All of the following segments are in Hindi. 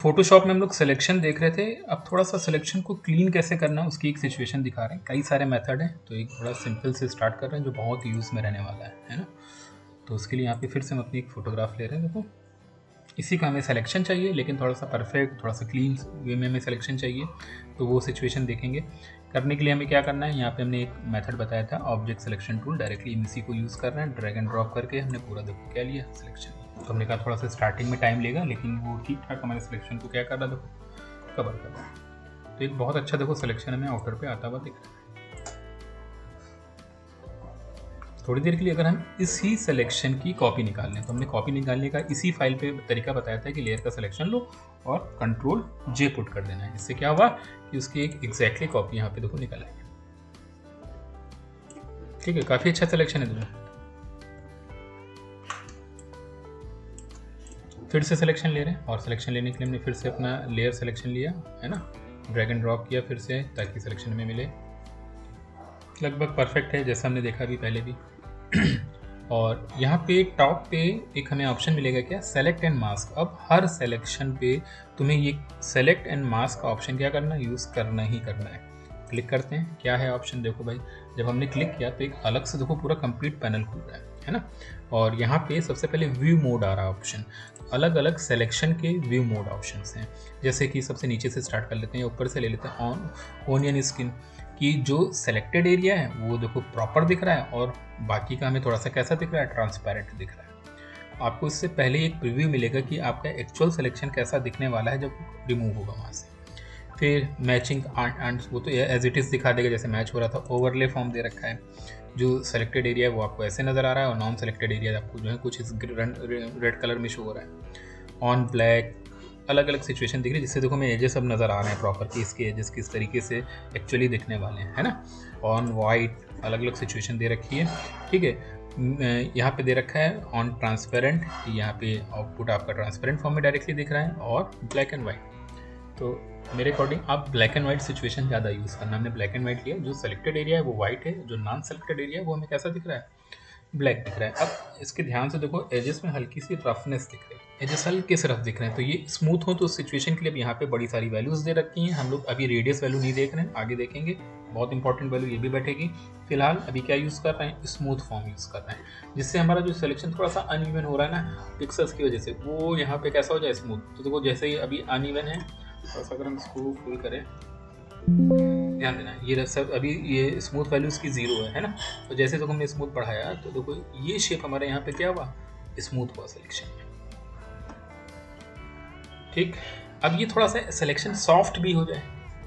फोटोशॉप में हम लोग सिलेक्शन देख रहे थे। अब थोड़ा सा सिलेक्शन को क्लीन कैसे करना है उसकी एक सिचुएशन दिखा रहे हैं। कई सारे मेथड हैं, तो एक थोड़ा सिंपल से स्टार्ट कर रहे हैं जो बहुत यूज़ में रहने वाला है ना। तो उसके लिए यहाँ पे फिर से हम अपनी एक फ़ोटोग्राफ ले रहे हैं। देखो, इसी का हमें सिलेक्शन चाहिए, लेकिन थोड़ा सा परफेक्ट, थोड़ा सा क्लीन वे में हमें सिलेक्शन चाहिए। तो वो सिचुएशन देखेंगे। करने के लिए हमें क्या करना है, यहाँ पे हमने एक मेथड बताया था ऑब्जेक्ट सिलेक्शन टूल, डायरेक्टली इसी को यूज़ कर रहे हैं। ड्रैग एंड ड्रॉप करके हमने पूरा देखो क्या लिया सिलेक्शन। तो हमने कहा थोड़ा सा स्टार्टिंग में टाइम लेगा, लेकिन वो ठीक ठाक हमारे सिलेक्शन को क्या कर रहा है, देखो कवर कर रहा है। तो एक बहुत अच्छा देखो सिलेक्शन हमें आउटर पे आता हुआ दिख रहा है। थोड़ी देर के लिए अगर हम इसी सिलेक्शन की कॉपी निकाल लें, तो हमने कॉपी निकालने का इसी फाइल पे तरीका बताया था कि लेयर का सिलेक्शन लो और कंट्रोल जे पुट कर देना है। इससे क्या हुआ कि उसकी एक एग्जैक्टली कॉपी यहाँ पे देखो निकल आई। ठीक है, काफ़ी अच्छा सिलेक्शन है देखो। फिर से सिलेक्शन ले रहे हैं, और सिलेक्शन लेने के लिए हमने फिर से अपना लेयर सिलेक्शन लिया है ना, ड्रैग एंड ड्रॉप किया फिर से, ताकि सिलेक्शन में मिले। लगभग परफेक्ट है जैसा हमने देखा अभी पहले भी। और यहाँ पे टॉप पे एक हमें ऑप्शन मिलेगा क्या, सेलेक्ट एंड मास्क। अब हर सिलेक्शन पे तुम्हें ये सेलेक्ट एंड मास्क का ऑप्शन क्या करना है, यूज़ करना ही करना है। क्लिक करते हैं, क्या है ऑप्शन देखो भाई। जब हमने क्लिक किया तो एक अलग से देखो पूरा कंप्लीट पैनल खुल रहा है ना। और यहाँ पे सबसे पहले व्यू मोड आ रहा है ऑप्शन। अलग अलग सिलेक्शन के व्यू मोड ऑप्शंस हैं। जैसे कि सबसे नीचे से स्टार्ट कर लेते हैं, ऊपर से ले लेते हैं ऑनियन स्किन की। जो सेलेक्टेड एरिया है वो देखो प्रॉपर दिख रहा है, और बाकी का हमें थोड़ा सा कैसा दिख रहा है, ट्रांसपेरेंट दिख रहा है। आपको इससे पहले एक प्रीव्यू मिलेगा कि आपका एक्चुअल सिलेक्शन कैसा दिखने वाला है जब रिमूव होगा वहाँ से। फिर मैचिंग एंड वो तो एज इट इज़ दिखा देगा जैसे मैच हो रहा था। ओवरले फॉर्म दे रखा है, जो सेलेक्टेड एरिया है वो आपको ऐसे नज़र आ रहा है, और नॉन सेलेक्टेड एरिया आपको जो है कुछ इस रेड कलर में शो हो रहा है। ऑन ब्लैक अलग अलग सिचुएशन दिख रही है, जिससे देखो हमें एजेस अब नज़र आ रहे हैं प्रॉपर कि इसके एजेस किस तरीके से एक्चुअली दिखने वाले हैं, है ना। ऑन वाइट अलग अलग सिचुएशन दे रखी है। ठीक है, यहाँ पे दे रखा है ऑन ट्रांसपेरेंट, यहाँ पे आउटपुट आपका ट्रांसपेरेंट फॉर्म में डायरेक्टली दिख रहा है, और ब्लैक एंड वाइट। तो मेरे अकॉर्डिंग आप ब्लैक एंड वाइट सिचुएशन ज़्यादा यूज़ करना। हमने ब्लैक एंड वाइट लिया, जो सेलेक्टेड एरिया है वो वाइट है, जो नॉन सेलेक्टेड एरिया है वो हमें कैसा दिख रहा है, ब्लैक दिख रहा है। अब इसके ध्यान से देखो, एजेस में हल्की सी रफनेस दिख रही है, एजेस हल्के से रफ दिख रहे हैं। तो ये स्मूथ हो तो उस सिचुएशन के लिए अब यहाँ पे बड़ी सारी वैल्यूज़ दे रखी हैं। हम लोग अभी रेडियस वैल्यू नहीं देख रहे हैं, आगे देखेंगे, बहुत इंपॉर्टेंट वैल्यू ये भी बैठेगी। फिलहाल अभी क्या यूज़ कर रहे हैं, स्मूथ फॉर्म यूज़ कर रहे हैं, जिससे हमारा जो सिलेक्शन थोड़ा सा अनइवन हो रहा है ना पिक्सल्स की वजह से, वो यहाँ पे कैसा हो जाए, स्मूथ। तो देखो जैसे ही अभी अनइवन है, थोड़ा सा अगर हम इसको फुल करें, ध्यान देना ये सब अभी ये स्मूथ वैल्यू इसकी 0 है ना। तो जैसे तो हमने स्मूथ बढ़ाया तो देखो ये शेप हमारे यहाँ पे क्या हुआ, स्मूथ हुआ सिलेक्शन में। ठीक, अब ये थोड़ा सा सिलेक्शन सॉफ्ट भी हो जाए।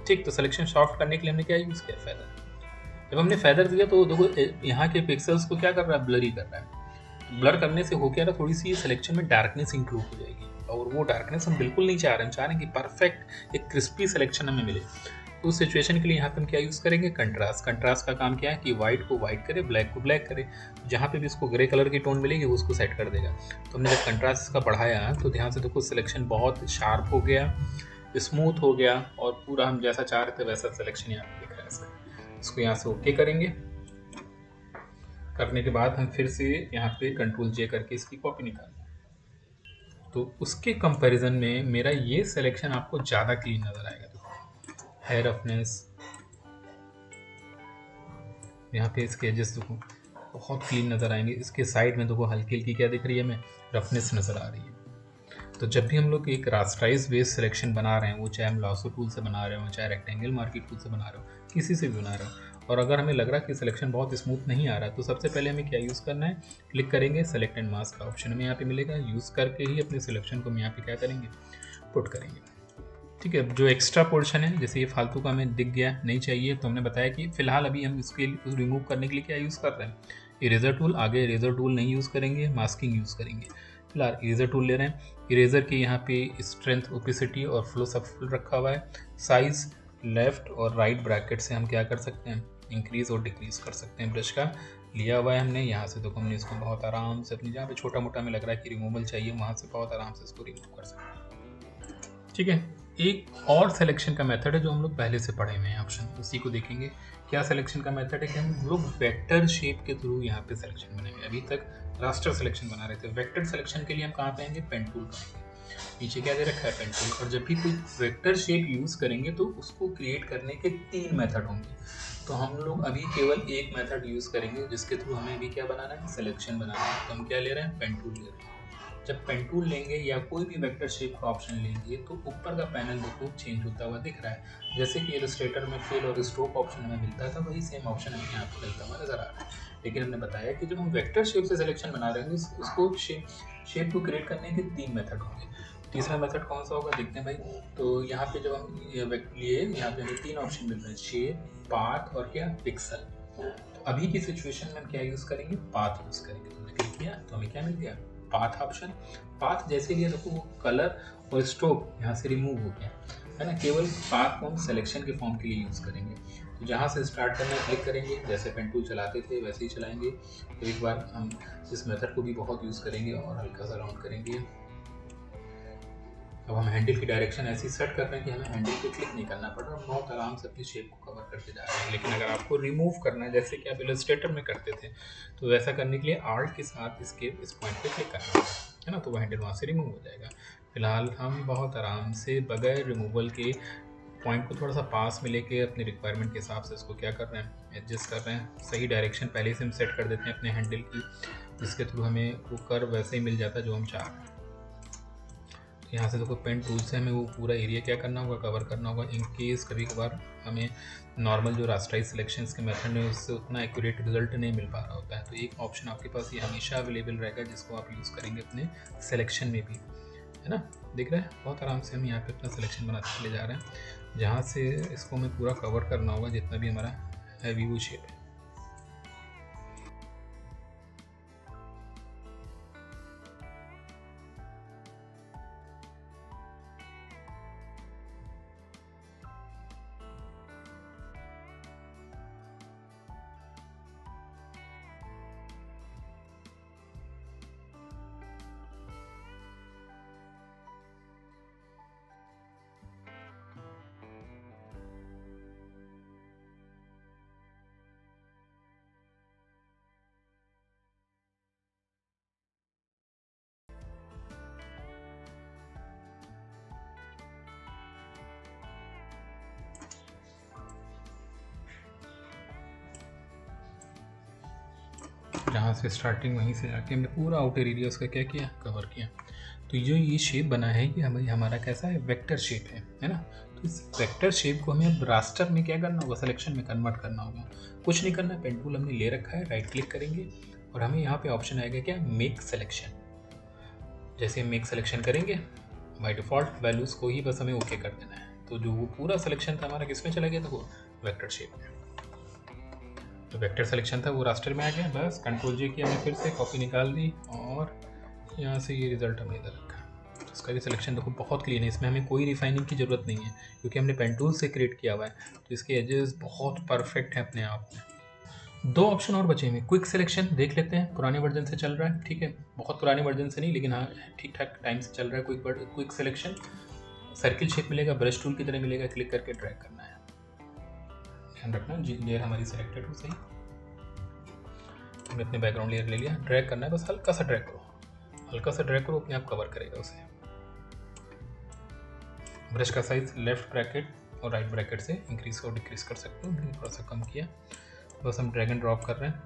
ठीक, तो सिलेक्शन सॉफ्ट करने के लिए हमने क्या यूज़ किया, फेदर। जब हमने फेदर दिया तो देखो यहाँ के पिक्सल्स को क्या कर रहा है, ब्लरी कर रहा है। ब्लर करने से हो क्या रहा, थोड़ी सी सिलेक्शन में डार्कनेस इंक्लूड हो जाएगी, और वो डार्कनेस हम बिल्कुल नहीं चाह रहे। हम चाह रहे हैं कि परफेक्ट एक क्रिस्पी सिलेक्शन हमें मिले। तो उस सिचुएशन के लिए यहाँ पे हम क्या यूज़ करेंगे, कंट्रास्ट। कंट्रास्ट का काम क्या है कि वाइट को वाइट करे, ब्लैक को ब्लैक करे। जहाँ पे भी इसको ग्रे कलर की टोन मिलेगी वो उसको सेट कर देगा। तो हमने जब कंट्रास्ट इसका बढ़ाया तो ध्यान से देखो सिलेक्शन बहुत शार्प हो गया, स्मूथ हो गया, और पूरा हम जैसा चाह रहे थे वैसा सिलेक्शन यहाँ पे दिख रहा है इसका। इसको यहाँ से ओके करेंगे। करने के बाद हम फिर से यहाँ पे कंट्रोल जे करके इसकी कॉपी निकालें। तो उसके कंपैरिजन में मेरा ये सिलेक्शन आपको ज़्यादा क्लीन नज़र आएगा। है रफनेस, यहाँ पे इसके एजेस देखो बहुत क्लीन नज़र आएंगे। इसके साइड में देखो हल्की हल्की क्या दिख रही है, हमें रफनेस नज़र आ रही है। तो जब भी हम लोग एक रास्टराइज बेस्ड सिलेक्शन बना रहे हैं, वो चाहे हम लासो टूल से बना रहे हो, चाहे रेक्टेंगल मार्केट टूल से बना रहे हो, किसी से भी बना रहे हो, और अगर हमें लग रहा है कि सिलेक्शन बहुत स्मूथ नहीं आ रहा है, तो सबसे पहले हमें क्या यूज़ करना है, क्लिक करेंगे, सेलेक्ट एंड मास्क का ऑप्शन हमें यहाँ पे मिलेगा। यूज़ करके ही अपने सिलेक्शन को हम यहाँ पे क्या करेंगे, पुट करेंगे। ठीक है, जो एक्स्ट्रा पोर्शन है, जैसे ये फालतू का हमें दिख गया नहीं चाहिए, तो हमने बताया कि फिलहाल अभी हम इसके रिमूव करने के लिए क्या यूज़ कर रहे हैं, इरेजर टूल। आगे इरेजर टूल नहीं यूज़ करेंगे, मास्किंग यूज़ करेंगे। फिलहाल इरेजर टूल ले रहे हैं। इरेजर के यहाँ पे स्ट्रेंथ, ओपेसिटी और फ्लो सब फुल रखा हुआ है। साइज़ लेफ्ट और राइट ब्रैकेट से हम क्या कर सकते हैं, इंक्रीज़ और डिक्रीज़ कर सकते हैं। ब्रश का लिया हुआ है हमने, यहाँ से तो हमने इसको बहुत आराम से अपनी जहाँ पे छोटा मोटा हमें लग रहा है कि रिमूवल चाहिए, वहाँ से बहुत आराम से इसको रिमूव कर सकते हैं। ठीक है, एक और सिलेक्शन का मेथड है जो हम लोग पहले से पढ़े हुए हैं ऑप्शन, उसी को देखेंगे। क्या सिलेक्शन का मेथड है कि हम लोग वेक्टर शेप के थ्रू यहाँ पे सिलेक्शन बनाएंगे। अभी तक रास्टर सिलेक्शन बना रहे थे, वेक्टर सिलेक्शन के लिए हम कहाँ पे आएंगे, पेन टूल पे आएंगे। नीचे क्या दे रखा है, पेन टूल। और जब भी कोई वेक्टर शेप यूज़ करेंगे तो उसको क्रिएट करने के 3 मेथड होंगे। तो हम लोग अभी केवल एक मेथड यूज़ करेंगे जिसके थ्रू हमें भी क्या बनाना है, सिलेक्शन बनाना है। तो हम क्या ले रहे हैं, पेन टूल ले रहे हैं। जब पेन टूल लेंगे या कोई भी वेक्टर शेप का ऑप्शन लेंगे तो ऊपर का पैनल देखो चेंज होता हुआ दिख रहा है। जैसे कि इलस्ट्रेटर में फिल और स्ट्रोक ऑप्शन हमें मिलता था, वही सेम ऑप्शन हमें यहाँ पर मिलता हुआ नजर आ रहा है। लेकिन हमने बताया कि जब हम वेक्टर शेप से सिलेक्शन बना रहे हैं उसको शेप को क्रिएट करने के 3 मेथड होंगे। तीसरा मेथड कौन सा होगा, देखते हैं भाई। तो यहाँ पे जब हम लिए, यहाँ पे हमें 3 ऑप्शन मिल रहे हैं, शेप, पाथ और क्या, पिक्सल। तो अभी की सिचुएशन में हम क्या यूज़ करेंगे, पाथ यूज़ करेंगे। तो हमने क्लिक किया तो हमें क्या मिल गया, पाथ ऑप्शन। पाथ जैसे लिया देखो वो कलर और स्ट्रोक यहाँ से रिमूव हो गया है ना। केवल पाथ को हम सिलेक्शन के फॉर्म के लिए यूज़ करेंगे। तो जहाँ से स्टार्ट करना है क्लिक करेंगे, जैसे पेन टूल चलाते थे वैसे ही चलाएंगे। तो एक बार हम इस मेथड को भी बहुत यूज़ करेंगे और हल्का सा राउंड करेंगे। अब हम हैंडल की डायरेक्शन ऐसी सेट कर रहे हैं कि हमें हैंडल पे क्लिक नहीं करना पड़ रहा, हम बहुत आराम से अपनी शेप को कवर करते जा रहे हैं। लेकिन अगर आपको रिमूव करना है जैसे कि आप इलस्ट्रेटर में करते थे, तो वैसा करने के लिए आल्ट के साथ इस पॉइंट पे क्लिक करना है ना, तो वो हैंडल वहाँ से रिमूव हो जाएगा। फिलहाल हम बहुत आराम से बगैर रिमूवल के पॉइंट को थोड़ा सा पास में लेके अपने रिक्वायरमेंट के हिसाब से उसको क्या कर रहे हैं, एडजस्ट कर रहे हैं। सही डायरेक्शन पहले से हम सेट कर देते हैं अपने हैंडल की, जिसके थ्रू हमें वो कर्व वैसे ही मिल जाता है जो हम चाह रहे हैं। यहाँ से देखो पेन टूल से हमें वो पूरा एरिया क्या करना होगा, कवर करना होगा। इन केस कभी कभार हमें नॉर्मल जो रास्टराइज सिलेक्शंस के मेथड है उससे उतना एक्यूरेट रिजल्ट नहीं मिल पा रहा होता है, तो एक ऑप्शन आपके पास ये हमेशा अवेलेबल रहेगा जिसको आप यूज़ करेंगे अपने सिलेक्शन में भी, है ना। दिख रहा है, बहुत आराम से हम यहाँ पे अपना सिलेक्शन बनाते चले जा रहे हैं। जहाँ से इसको हमें पूरा कवर करना होगा जितना भी हमारा हैवी वो शेप है। जहाँ से स्टार्टिंग वहीं से आके हमने पूरा आउटर एरिया उसका क्या किया, कवर किया। तो जो ये शेप बना है ये हमारा कैसा है, वेक्टर शेप है ना। तो इस वेक्टर शेप को हमें अब रास्टर में क्या करना होगा, सिलेक्शन में कन्वर्ट करना होगा। कुछ नहीं करना, पेन टूल हमने ले रखा है, राइट क्लिक करेंगे और हमें यहाँ पे ऑप्शन आएगा क्या, मेक सिलेक्शन। जैसे हम मेक सिलेक्शन करेंगे, बाय डिफ़ॉल्ट वैल्यूज़ को ही बस हमें ओके कर देना है। तो जो वो पूरा सिलेक्शन था हमारा किस में चला गया, तो वो वेक्टर शेप में। तो वेक्टर सिलेक्शन था वो रास्टर में आ गया। बस कंट्रोल जे किया, हमने फिर से कॉपी निकाल दी और यहाँ से ये रिजल्ट हमने इधर रखा। तो इसका भी सिलेक्शन देखो बहुत क्लीन है, इसमें हमें कोई रिफाइनिंग की ज़रूरत नहीं है क्योंकि हमने पेन टूल से क्रिएट किया हुआ है। तो इसके एजेस बहुत परफेक्ट हैं अपने आप में। 2 ऑप्शन और बचे हैं, क्विक सिलेक्शन देख लेते हैं, पुराने वर्जन से चल रहा है, ठीक है, बहुत पुराने वर्जन से नहीं लेकिन हाँ ठीक ठाक टाइम से चल रहा है। क्विक सिलेक्शन सर्किल शेप मिलेगा, ब्रश टूल की तरह मिलेगा, क्लिक करके ड्रैग करना है। ध्यान रखना लेयर हमारी सिलेक्टेड हो सही। हमने अपने बैकग्राउंड लेयर ले लिया, ड्रैग करना है, बस हल्का सा ड्रैग करो, हल्का सा ड्रैग करो, अपने आप कवर करेगा उसे। ब्रश का साइज लेफ्ट ब्रैकेट और राइट ब्रैकेट से इंक्रीज और डिक्रीज कर सकते हो, थोड़ा सा कम किया। बस हम ड्रैग एंड ड्रॉप कर रहे हैं।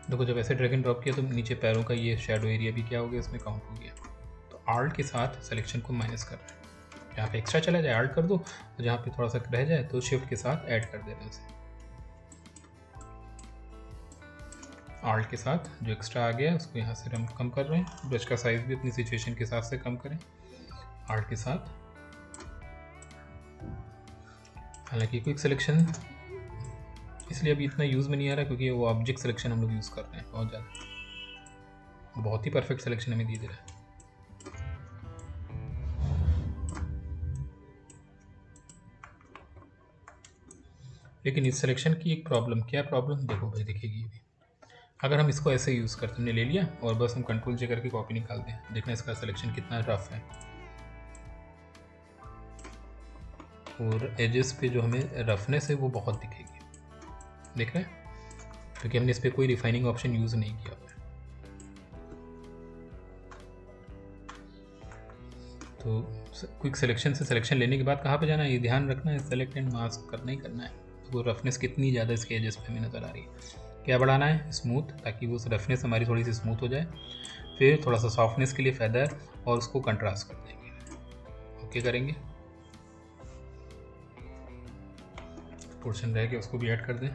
देखो जब ऐसे ड्रैग एंड ड्रॉप किया तो नीचे पैरों का ये शेडो एरिया भी क्या हो गया, इसमें काउंट हो गया। तो आल्ट के साथ सिलेक्शन को माइनस कर रहे हैं, जहाँ पे एक्स्ट्रा चला जाए आल्ट कर दो, और जहाँ पे थोड़ा सा रह जाए तो शिफ्ट के साथ ऐड कर देना उसे। आल्ट के साथ जो एक्स्ट्रा आ गया उसको यहाँ से हम कम कर रहे हैं। ब्रश का साइज भी अपनी सिचुएशन के हिसाब से कम करें आल्ट के साथ। हालांकि क्विक सिलेक्शन इसलिए अभी इतना यूज़ में नहीं आ रहा क्योंकि वो ऑब्जेक्ट सिलेक्शन हम लोग यूज़ कर रहे हैं बहुत ज़्यादा, बहुत ही परफेक्ट सिलेक्शन हमें दे रहा है। लेकिन इस सिलेक्शन की एक प्रॉब्लम, क्या प्रॉब्लम देखो भाई, दिखेगी भी। अगर हम इसको ऐसे यूज़ करते, हमने ले लिया और बस हम कंट्रोल जे करके कॉपी निकाल दें, देखना इसका सिलेक्शन कितना रफ है। और एजेस पे जो हमें रफनेस है वो बहुत दिखेगी, देख रहे हैं, क्योंकि हमने इस पर कोई रिफाइनिंग ऑप्शन यूज़ नहीं किया हुआ है। तो क्विक सिलेक्शन से सिलेक्शन लेने के बाद कहाँ पे जाना है, ये ध्यान रखना है, सेलेक्ट एंड मास्क करना ही करना है। तो वो रफनेस कितनी ज़्यादा इसके एजेस पे हमें नज़र आ रही है, क्या बढ़ाना है, स्मूथ, ताकि वो रफनेस हमारी थोड़ी सी स्मूथ हो जाए। फिर थोड़ा सा सॉफ्टनेस के लिए फेदर और उसको कंट्रास्ट कर देंगे। ओके करेंगे, पोर्शन रह गया उसको भी ऐड कर दें।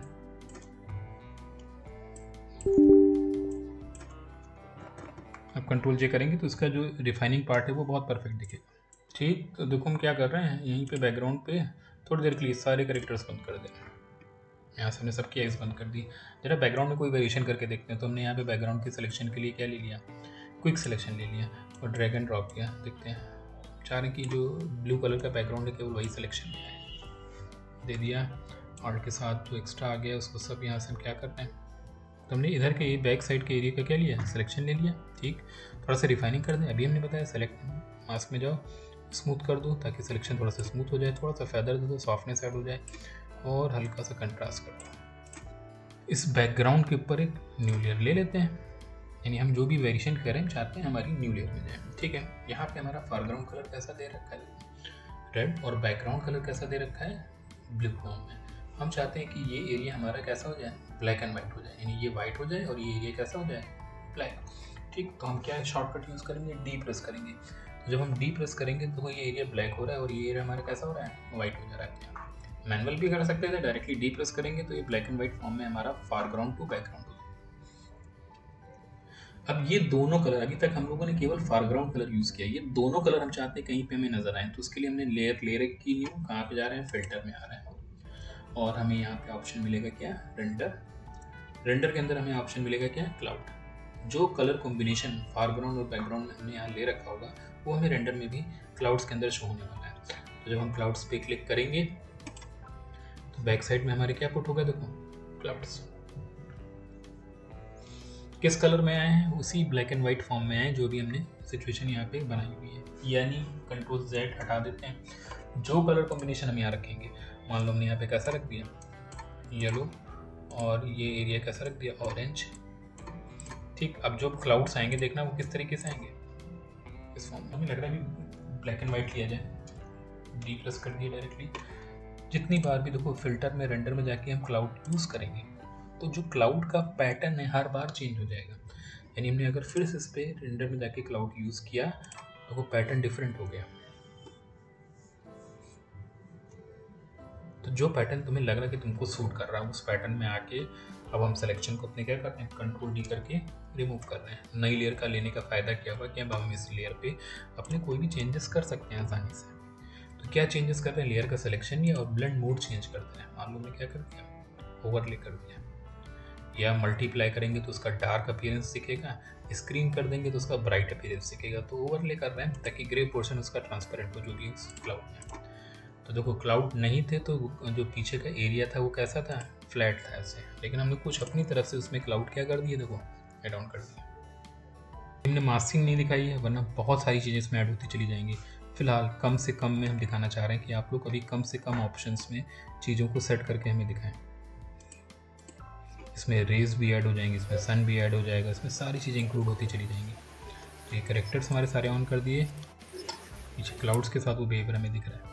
अब कंट्रोल जे करेंगे तो इसका जो रिफाइनिंग पार्ट है वो बहुत परफेक्ट दिखेगा। ठीक, तो देखो हम क्या कर रहे हैं, यहीं पे बैकग्राउंड पे थोड़ी देर के लिए सारे कैरेक्टर्स बंद कर दें। यहाँ से हमने सबकी आइज बंद कर दी। जरा बैकग्राउंड में कोई वेरिएशन करके देखते हैं। तो हमने यहाँ पे बैकग्राउंड की सिलेक्शन के लिए क्या ले लिया, क्विक सिलेक्शन ले लिया और ड्रैग एंड ड्रॉप किया। देखते हैं, चाह रहे कि जो ब्लू कलर का बैकग्राउंड है केवल वही सिलेक्शन दे दिया, और के साथ जो एक्स्ट्रा आ गया उसको सब यहाँ से हम क्या करते हैं, तो हमने इधर के बैक साइड के एरिया का क्या लिया, सिलेक्शन ले लिया। ठीक, थोड़ा सा रिफाइनिंग कर दें। अभी हमने बताया सेलेक्ट मास्क में जाओ, स्मूथ कर दो ताकि सिलेक्शन थोड़ा सा स्मूथ हो जाए, थोड़ा सा फेदर दे दो, सॉफ्टनेस ऐड हो जाए और हल्का सा कंट्रास्ट कर दो। इस बैकग्राउंड के ऊपर एक न्यू लेयर ले लेते हैं, यानी हम जो भी वेरिएशन करें हम चाहते हैं हमारी न्यू लेयर में जाए। ठीक है, यहाँ पे हमारा फोरग्राउंड कलर कैसा दे रखा है, रेड, और बैकग्राउंड कलर कैसा दे रखा है, ब्लू फॉर्म में। हम चाहते हैं कि ये एरिया हमारा कैसा हो जाए, ब्लैक एंड वाइट हो जाए, यानी ये वाइट हो जाए और ये एरिया कैसा हो जाए, ब्लैक। ठीक, तो हम क्या शॉर्टकट यूज़ करेंगे, डी प्रेस करेंगे। तो जब हम डी प्रेस करेंगे तो ये एरिया ब्लैक हो रहा है और ये एरिया हमारा कैसा हो रहा है, वाइट हो जा रहा है। मैनुअल भी कर सकते थे, डायरेक्टली डी प्रेस करेंगे तो ये ब्लैक एंड वाइट फॉर्म में हमारा फोरग्राउंड टू बैकग्राउंड हो जाए। अब ये दोनों कलर, अभी तक हम लोगों ने केवल फोरग्राउंड कलर यूज़ किया, ये दोनों कलर हम चाहते हैं कहीं पे हमें नजर आए। तो उसके लिए हमने लेयर की न्यू, कहाँ पे जा रहे हैं, फिल्टर में आ रहे हैं, और हमें यहाँ पे ऑप्शन मिलेगा क्या, रेंडर के अंदर हमें ऑप्शन मिलेगा क्या, क्लाउड। जो कलर कॉम्बिनेशन फोरग्राउंड और बैकग्राउंड में हमने यहाँ ले रखा होगा वो हमें रेंडर में भी क्लाउड्स के अंदर शो होने वाला है। तो जब हम क्लाउड्स पे क्लिक करेंगे तो बैक साइड में हमारे क्या पुट होगा, देखो क्लाउड्स किस कलर में आए हैं, उसी ब्लैक एंड वाइट फॉर्म में आए जो भी हमने सिचुएशन यहाँ पे बनाई हुई है। यानी कंट्रोल जेड हटा देते हैं, जो कलर कॉम्बिनेशन हम यहाँ रखेंगे, मान लो हमने यहाँ पे कैसा रख दिया, येलो, और ये एरिया कैसा रख दिया, ऑरेंज। ठीक, अब जो क्लाउड्स आएंगे देखना वो किस तरीके से आएंगे, इस फॉर्म में। हमें लग रहा है कि ब्लैक एंड वाइट लिया जाए, डी प्रेस कर दिया डायरेक्टली। जितनी बार भी देखो फिल्टर में, रेंडर में जाके हम क्लाउड यूज़ करेंगे तो जो क्लाउड का पैटर्न है हर बार चेंज हो जाएगा। यानी हमने अगर फिर से इस पर रेंडर में जाके क्लाउड यूज़ किया तो वो पैटर्न डिफरेंट हो गया। तो जो पैटर्न तुम्हें लग रहा है कि तुमको सूट कर रहा है उस पैटर्न में आके अब हम सिलेक्शन को अपने क्या करते हैं, कंट्रोल डी करके रिमूव कर रहे हैं। नई लेयर का लेने का फ़ायदा क्या हुआ कि अब हम इस लेयर पे अपने कोई भी चेंजेस कर सकते हैं आसानी से। तो क्या चेंजेस कर रहे हैं, लेयर का सिलेक्शन लिया और ब्लेंड मोड चेंज करते हैं। मान लो हमने क्या कर दिया, ओवरले कर दिया, या मल्टीप्लाई करेंगे तो उसका डार्क अपीयरेंस दिखेगा, स्क्रीन कर देंगे तो उसका ब्राइट अपीयरेंस दिखेगा। तो ओवरले कर रहे हैं ताकि ग्रे पोर्शन उसका ट्रांसपेरेंट हो, जो भी क्लाउड में। तो देखो क्लाउड नहीं थे तो जो पीछे का एरिया था वो कैसा था, फ्लैट था ऐसे, लेकिन हमने कुछ अपनी तरफ से उसमें क्लाउड क्या कर दिए, देखो ऐड ऑन कर दिया। हमने मास्किंग नहीं दिखाई है, वरना बहुत सारी चीज़ें इसमें ऐड होती चली जाएंगी। फिलहाल कम से कम में हम दिखाना चाह रहे हैं कि आप लोग अभी कम से कम ऑप्शंस में चीज़ों को सेट करके हमें दिखाएं। इसमें रेज भी ऐड हो जाएंगी, इसमें सन भी ऐड हो जाएगा, इसमें सारी चीज़ें इंक्लूड होती चली जाएंगी। तो ये कैरेक्टर्स हमारे सारे ऑन कर दिए, पीछे क्लाउड्स के साथ वो बिहेवियर हमें दिख रहा है।